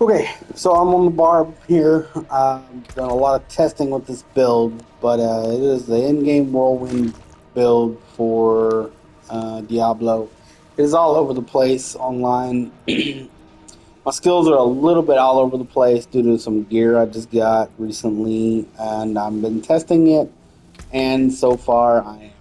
Okay, so I'm on the bar here. Done a lot of testing with this build, but it is the in-game whirlwind build for Diablo. It is all over the place online. My skills are a little bit all over the place due to some gear I just got recently, and I've been testing it. And so far, I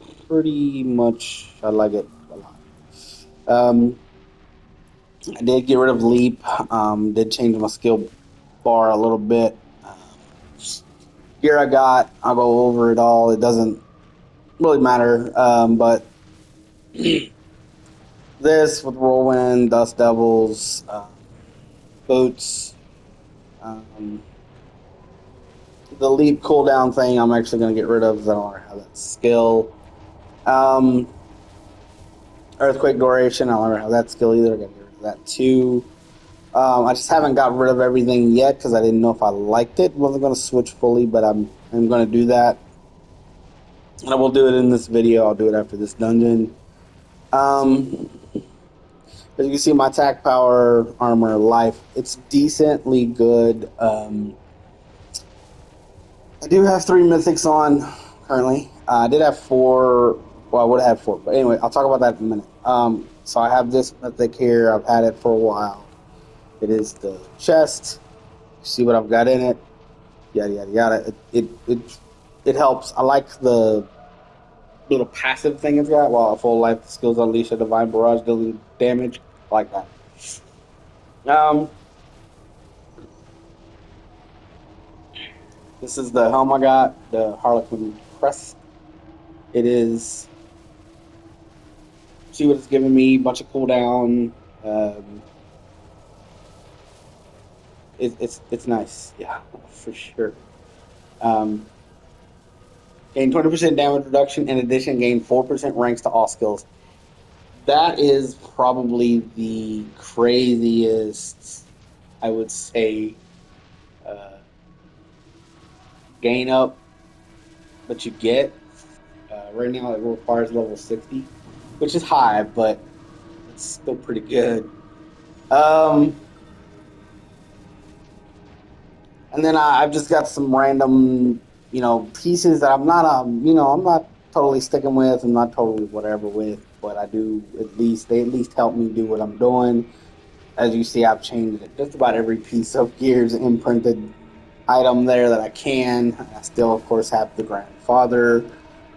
am pretty much I like it a lot. Um, I did get rid of leap. Did change my skill bar a little bit. Gear I got, I'll go over it all. It doesn't really matter. But this with Whirlwind, Dust Devils, boots, um, the leap cooldown thing, I'm actually going to get rid of because I don't have that skill. Um, Earthquake duration, I don't have that skill either. I got to get rid of that too. I just haven't got rid of everything yet because I didn't know if I liked it. Wasn't going to switch fully, but I'm going to do that. And I will do it in this video. I'll do it after this dungeon. Um, as you can see, my attack power, armor, life, it's decently good. I do have 3 mythics on currently. I did have 4. Well, I would have had 4, but anyway, I'll talk about that in a minute. So I have this mythic here. I've had it for a while. It is the chest. See what I've got in it. Yada yada yada. It helps. I like the little passive thing it's got. While a full life skills unleash a divine barrage dealing damage. I like that. Um, this is the helm I got, the Harlequin crest. It is. See what it's giving me. Bunch of cooldown. Um, it's nice. Yeah, for sure. Um, gain 20% damage reduction. In addition, gain 4% ranks to all skills. That is probably the craziest, I would say, uh, gain up that you get. Right now, it requires level 60, which is high, but it's still pretty good. Um, and then I've just got some random, pieces that I'm not totally sticking with. I'm not totally whatever with, but I do they at least help me do what I'm doing. As you see, I've changed it. Just about every piece of gear's imprinted item there that I can. I still, of course, have the grandfather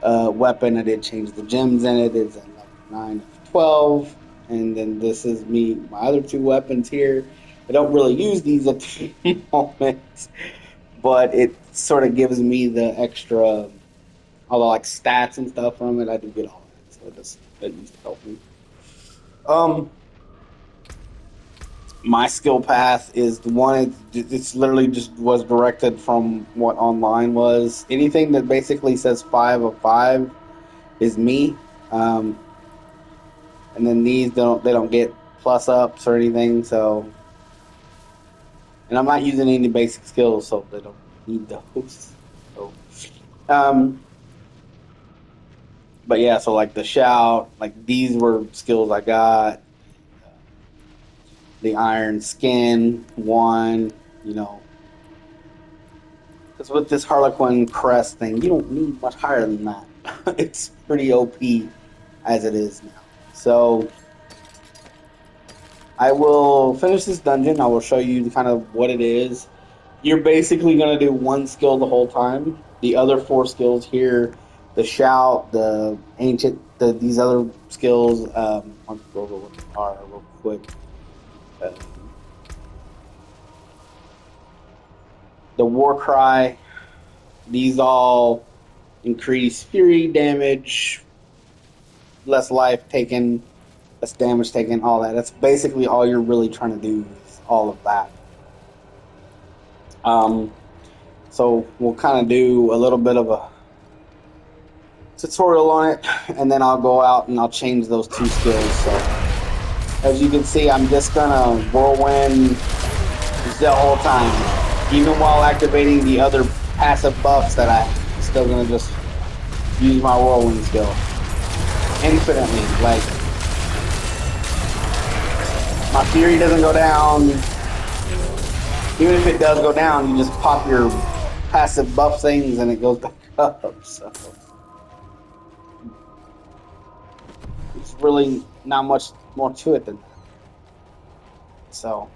weapon. I did change the gems in it. It's at level 9 of 12. And then this is my other 2 weapons here. I don't really use these at the moment, but it sort of gives me the extra, all the like stats and stuff from it. I do get all that, so it just at least help me. Um, my skill path is the one. It's literally just was directed from what online was. Anything that basically says 5 of 5 is me. And then these don't get plus ups or anything. So, and I'm not using any basic skills, so they don't need those. So, um, but yeah, so like the shout, like these were skills I got. The iron skin one, you know, because with this Harlequin crest thing, you don't need much higher than that. It's pretty OP as it is now. So I will finish this dungeon. I will show you kind of what it is. You're basically going to do one skill the whole time. The other 4 skills here, the shout, the ancient, these other skills. I'll go over what they are real quick. Um, the war cry. These all increase fury damage, less life taken, less damage taken, all that. That's basically all you're really trying to do is all of that. Um, so we'll kind of do a little bit of a tutorial on it, and then I'll go out and I'll change those 2 skills. So as you can see, I'm just gonna whirlwind the whole time, even while activating the other passive buffs that I'm still gonna just use my whirlwind skill infinitely. Like my fury doesn't go down. Even if it does go down, you just pop your passive buff things and it goes back up. So it's really not much more to it than that. So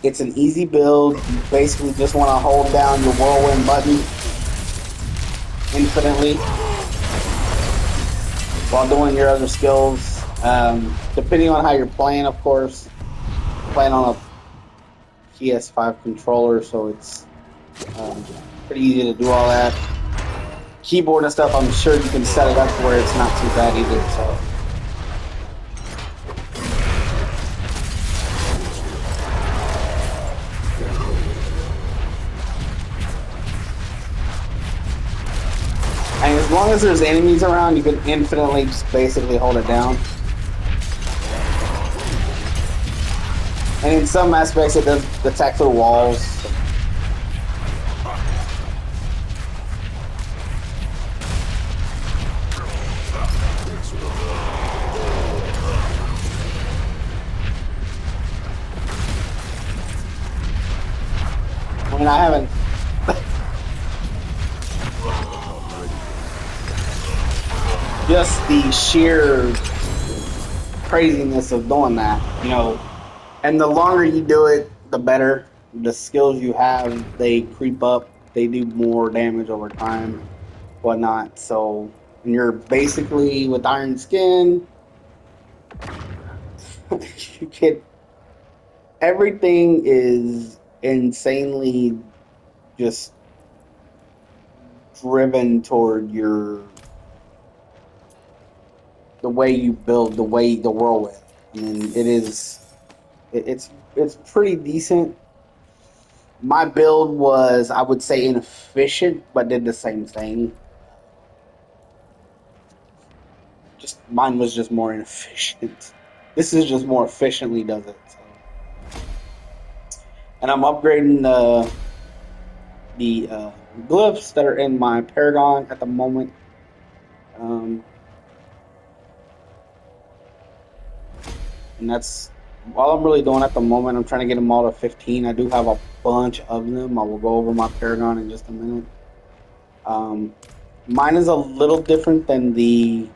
it's an easy build. You basically just want to hold down your whirlwind button infinitely while doing your other skills. Depending on how you're playing, of course, playing on a PS5 controller, so it's pretty easy to do all that. Keyboard and stuff, I'm sure you can set it up to where it's not too bad either. So. And as long as there's enemies around, you can infinitely just basically hold it down. And in some aspects, it does attack through walls. I mean, I haven't. Just the sheer craziness of doing that, and the longer you do it, the better. The skills you have, they creep up. They do more damage over time, whatnot. So, and you're basically with Iron Skin, you get everything is insanely just driven toward the way you build the whirlwind. And it's pretty decent. My build was, I would say, inefficient, but did the same thing. Just mine was just more inefficient. This is just more efficiently does it. So, and I'm upgrading the glyphs that are in my Paragon at the moment. Um, and that's all I'm really doing at the moment. I'm trying to get them all to 15. I do have a bunch of them. I will go over my Paragon in just a minute. Um, Mine is a little different than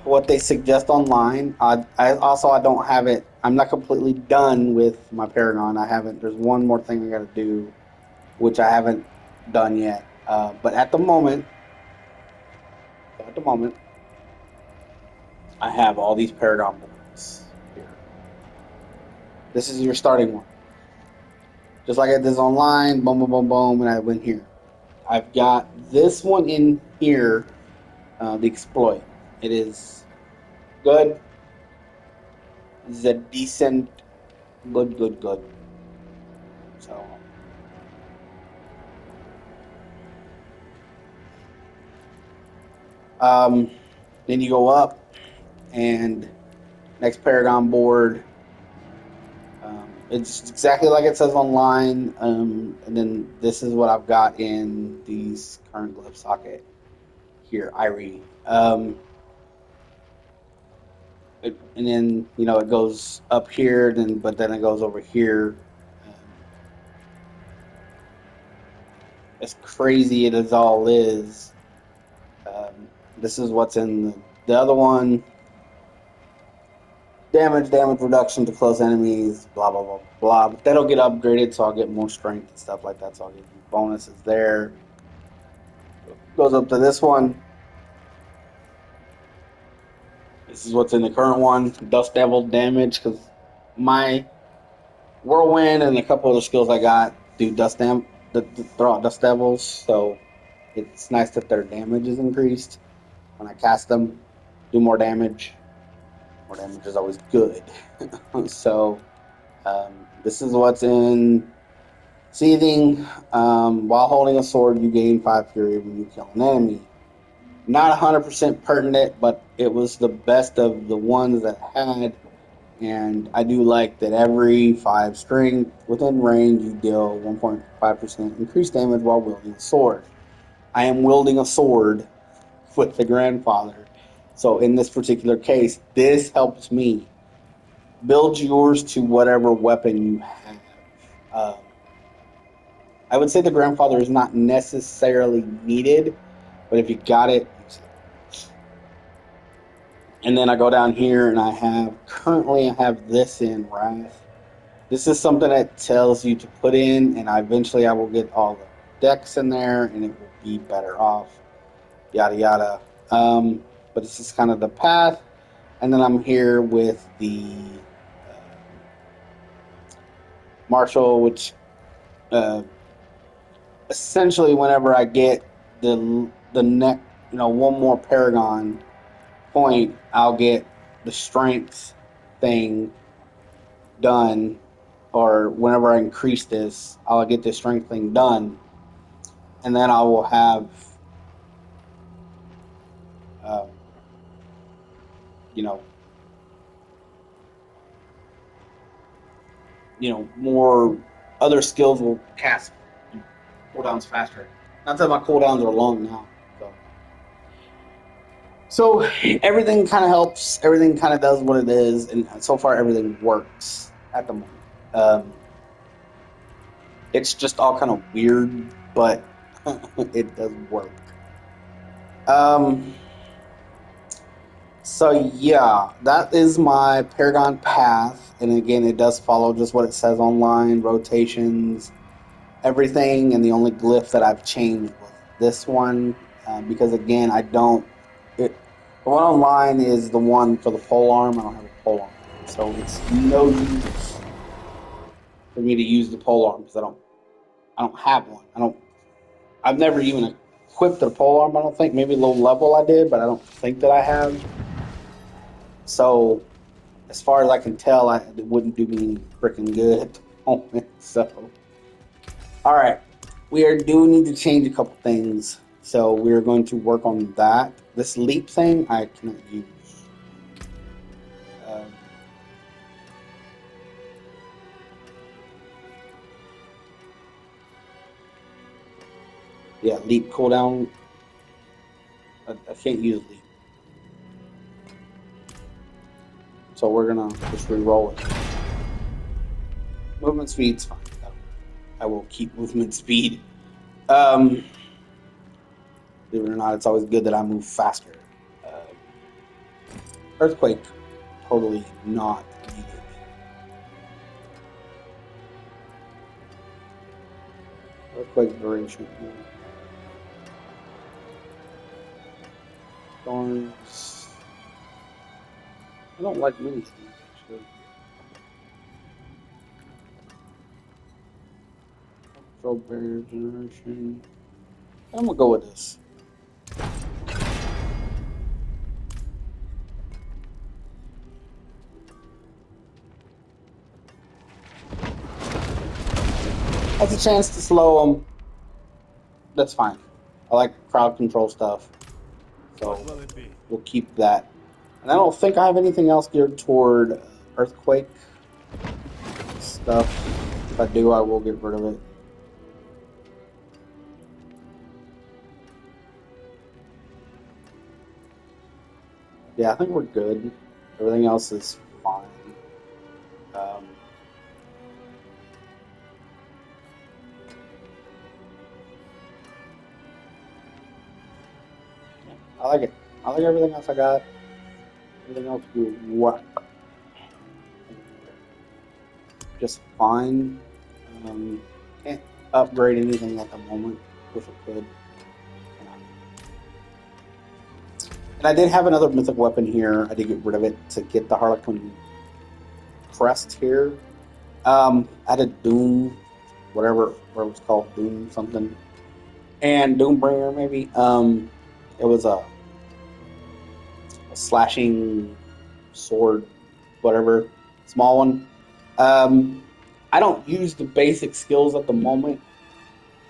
what they suggest online. I don't have it. I'm not completely done with my Paragon. I haven't. There's one more thing I got to do, which I haven't done yet. But at the moment, I have all these Paragon boards here. This is your starting one. Just like I did this online, boom, boom, boom, boom, and I went here. I've got this one in here, the exploit. It is good. This is a decent, good, good, good. So, um, then you go up, and next Paragon board. It's exactly like it says online. And then this is what I've got in these current glyph socket here, Irie. And then it goes up here, but then it goes over here. Um, as crazy it as all is, this is what's in the other one. Damage reduction to close enemies, blah blah blah blah. But that'll get upgraded, so I'll get more strength and stuff like that. So I'll get bonuses there. Goes up to this one. This is what's in the current one. Dust Devil damage, because my whirlwind and a couple other skills I got do throw out Dust Devils. So it's nice that their damage is increased when I cast them. Do more damage. More damage is always good. So this is what's in Seething. While holding a sword, you gain 5 fury when you kill an enemy. Not 100% pertinent, but it was the best of the ones that I had. And I do like that every 5 strength within range, you deal 1.5% increased damage while wielding a sword. I am wielding a sword with the grandfather. So in this particular case, this helps me build yours to whatever weapon you have. Um, I would say the grandfather is not necessarily needed, but if you got it, use it. And then I go down here and I have this in Wrath. This is something that tells you to put in, and I will get all the decks in there, and it will be better off. Yada yada. But this is kind of the path, and then I'm here with the Marshall, which uh, essentially whenever I get the neck, one more Paragon point, I'll get the strength thing done, or whenever I increase this, I'll get this strength thing done, and then I will have, um, you know, more other skills will cast cooldowns faster. Not that my cooldowns are long now, so everything kind of helps. Everything kind of does what it is, and so far everything works at the moment. It's just all kind of weird, but it does work. Um, so yeah, that is my Paragon path, and again, it does follow just what it says online, rotations, everything, and the only glyph that I've changed was this one, because again, I don't. It the one online is the one for the pole arm. I don't have a pole arm, so it's no use for me to use the pole arm because I don't have one. I've never even equipped a pole arm. I don't think, maybe low level I did, but I don't think that I have. So as far as I can tell, it wouldn't do me any freaking good at the moment. So all right, do need to change a couple things. So we're going to work on that. This leap thing I cannot use. Um, yeah, leap cooldown. I can't use leap, so we're gonna just re-roll it. Movement speed's fine. I will keep movement speed. Um, Believe it or not, it's always good that I move faster. Um, Earthquake, totally not needed. Earthquake duration. Storms. I don't like mini storms actually. Control barrier generation. I'm gonna go with this. Has a chance to slow them. That's fine. I like crowd control stuff, so we'll keep that. And I don't think I have anything else geared toward earthquake stuff. If I do, I will get rid of it. Yeah, I think we're good. Everything else is fine. Um, yeah, I like it. I like everything else I got. Everything else will work just fine. Um, can't upgrade anything at the moment. Wish I could. And I did have another mythic weapon here. I did get rid of it to get the Harlequin crest here. I had a Doom, whatever it's called, Doom something, and Doombringer maybe. It was a slashing sword, whatever, small one. Um, I don't use the basic skills at the moment,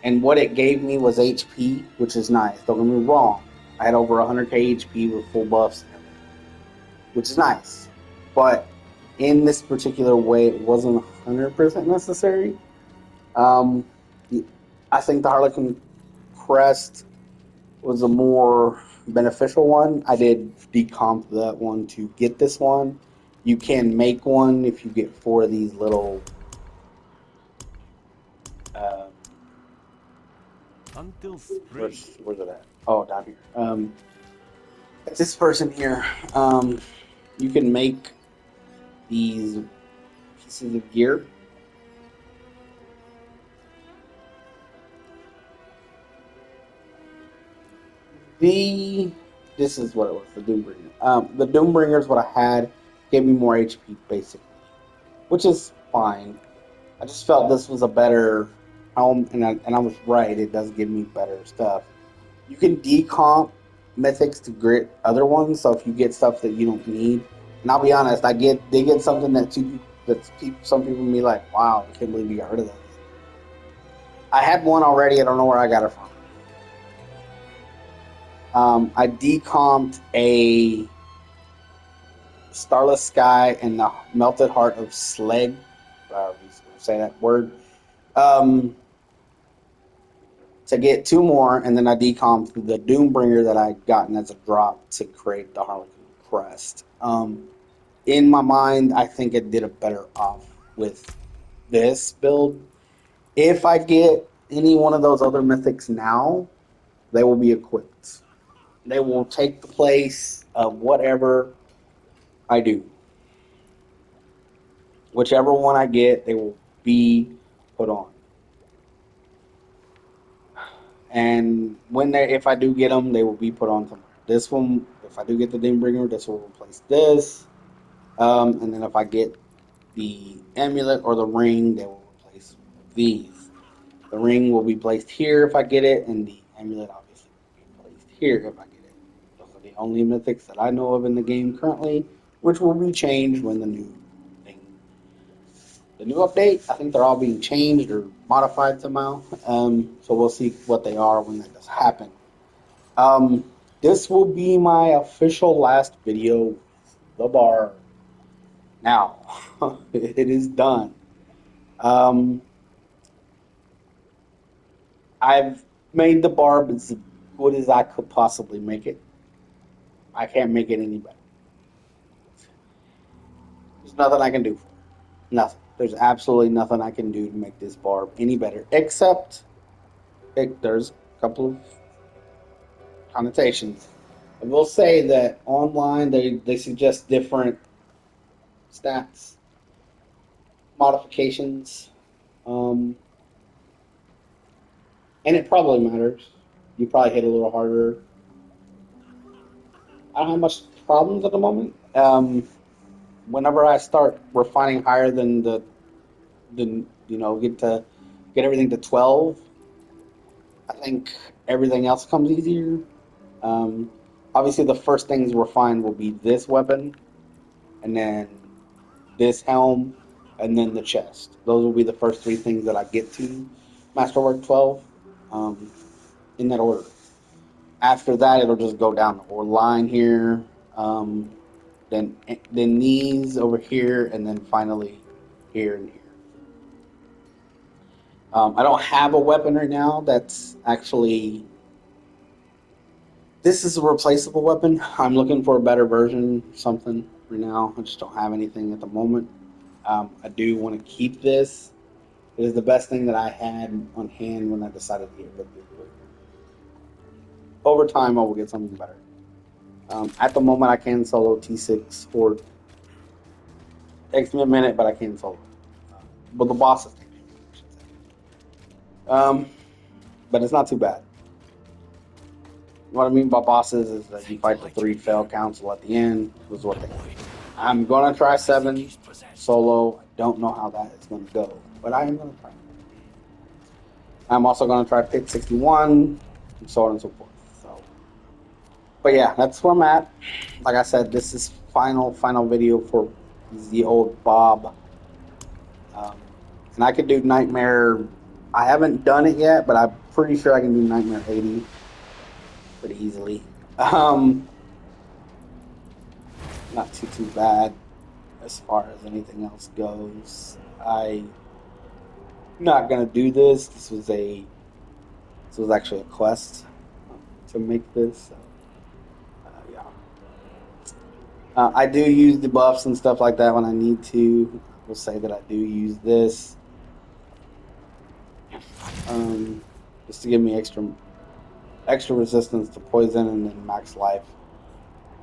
and what it gave me was HP, which is nice. Don't get me wrong. I had over 100k HP with full buffs and everything, which is nice. But in this particular way, it wasn't 100% necessary. Um, I think the Harlequin crest was a more beneficial one. I did decomp that one to get this one, You can make one if you get four of these little. Um, Until spring. where's it at? Oh, down here. It's this person here. You can make these pieces of gear. The This is what it was. The Doombringer. The Doombringer is what I had. Gave me more HP basically, which is fine. I just felt this was a better helm, and I was right. It does give me better stuff. You can decomp mythics to grit other ones, so if you get stuff that you don't need, and I'll be honest, they get something that some people be like, wow, I can't believe you got rid of those. I had one already. I don't know where I got it from. I decomped a Starless Sky and the Melted Heart of Slag. Say that word. Um, to get two more, and then I decomped the Doombringer that I'd gotten as a drop to create the Harlequin Crest. In my mind, I think it did a better off with this build. If I get any one of those other mythics now, they will be equipped. They will take the place of whatever I do. Whichever one I get, they will be put on. And if I do get them, they will be put on somewhere. This one, if I do get the Dawnbringer, this will replace this. And then if I get the amulet or the ring, they will replace these. The ring will be placed here if I get it, and the amulet obviously will be placed here if I get it. Those are the only mythics that I know of in the game currently, which will be changed when thing, the new update. I think they're all being changed or modified somehow. So we'll see what they are when that does happen. Um, this will be my official last video with the bar. Now, it is done. Um, I've made the barb as good as I could possibly make it. I can't make it any better. There's nothing I can do for it. Nothing. There's absolutely nothing I can do to make this barb any better, except there's a couple of connotations. I will say that online they suggest different stats modifications, um, and it probably matters. You probably hit a little harder. I don't have much problems at the moment. Whenever I start refining higher than get everything to 12, I think everything else comes easier. Um, Obviously, the first things refined will be this weapon, and then this helm, and then the chest. Those will be the first three things that I get to Masterwork 12, um, in that order. After that, it'll just go down the line here, um, then these over here, and then finally here and here. I don't have a weapon right now that's actually. This is a replaceable weapon. I'm looking for a better version, something right now. I just don't have anything at the moment. I do want to keep this. It is the best thing that I had on hand when I decided to get rid of it. But over time, I will get something better. At the moment, I can solo T6 or takes me a minute, but I can solo it. But the bosses take me a minute, I should say. Um, but it's not too bad. What I mean by bosses is that you Thank you, fight the Light three fail Speaker. council at the end. Was what they are. Avoid. I'm gonna try Isaac 7 is possessed. solo. I don't know how that is gonna go, but I am gonna try. I'm also gonna try Pit 61, and so on and so forth. So, but yeah, that's where I'm at. Like I said, this is final video for the old Bob. Um, and I could do Nightmare. I haven't done it yet, but I'm pretty sure I can do Nightmare 80 pretty easily. Not too bad as far as anything else goes. I'm not gonna do this. This was actually a quest to make this. So yeah. I do use debuffs and stuff like that when I need to. I will say that I do use this um, just to give me extra resistance to poison and then max life.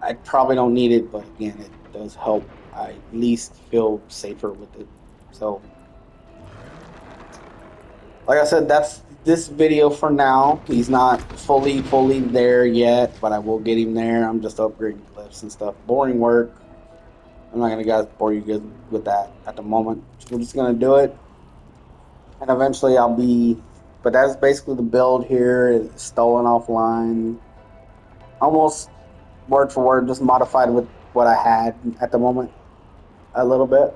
I probably don't need it, but again, it does help. I at least feel safer with it. So, like I said, that's this video for now. He's not fully there yet, but I will get him there. I'm just upgrading glyphs and stuff. Boring work. I'm not gonna guys bore you guys with that at the moment. So we're just gonna do it, and eventually I'll be. But that's basically the build here. It's stolen offline, almost word for word, just modified with what I had at the moment a little bit.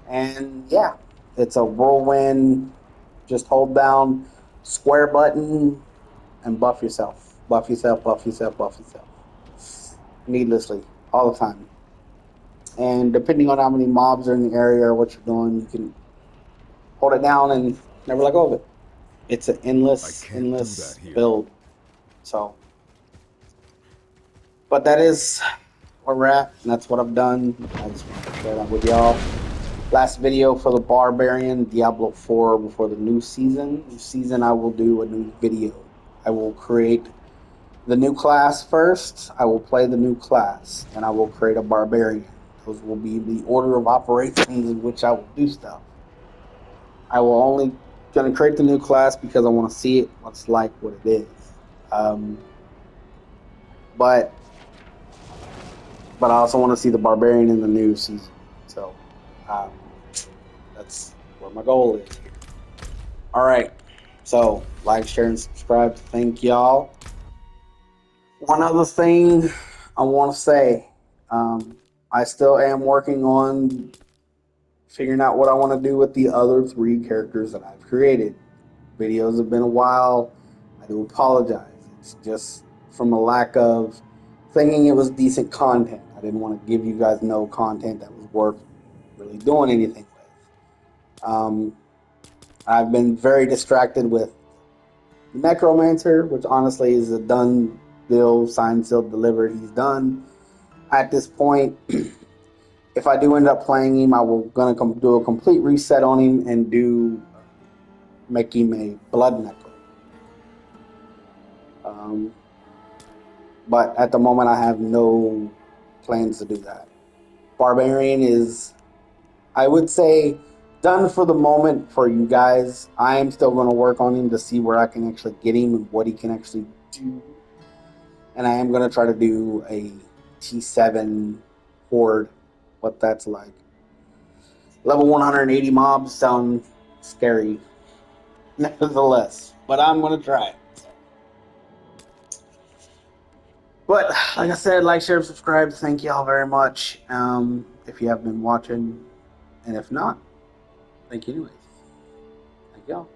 And yeah, it's a whirlwind. Just hold down square button and buff yourself. Buff yourself, buff yourself, buff yourself. Needlessly, all the time. And depending on how many mobs are in the area or what you're doing, you can hold it down and never let go of it. It's an I can't do that endless here. build. So, but that is where we're at, and that's what I've done. I just wanted to share that with y'all. Last video for the Barbarian Diablo 4 before the new season. New season, I will do a new video. I will create the new class first. I will play the new class. Then I will create a Barbarian. Those will be the order of operations in which I will do stuff. I will only gonna create the new class because I want to see it, what's like, what it is. Um, but but I also want to see the Barbarian in the new season. So um, that's what my goal is here. All right. So like, share, and subscribe. Thank y'all. One other thing I want to say, I still am working on figuring out what I want to do with the other three characters that I've created. Videos have been a while. I do apologize. It's just from a lack of thinking it was decent content. I didn't want to give you guys no content that was worth really doing anything with. I've been very distracted with Necromancer, which honestly is a done deal, signed, sealed, delivered. He's done. At this point, if I do end up playing him, I will gonna do a complete reset on him and do make him a blood necro. Um, but at the moment, I have no plans to do that. Barbarian is, I would say, done for the moment for you guys. I am still going to work on him to see where I can actually get him and what he can actually do. And I am going to try to do a T7 horde, what that's like. Level 180 mobs sound scary, nevertheless, but I'm going to try it. So. But like I said, like, share, subscribe. Thank y'all very much. If you have been watching, and if not, thank you anyways. Thank y'all.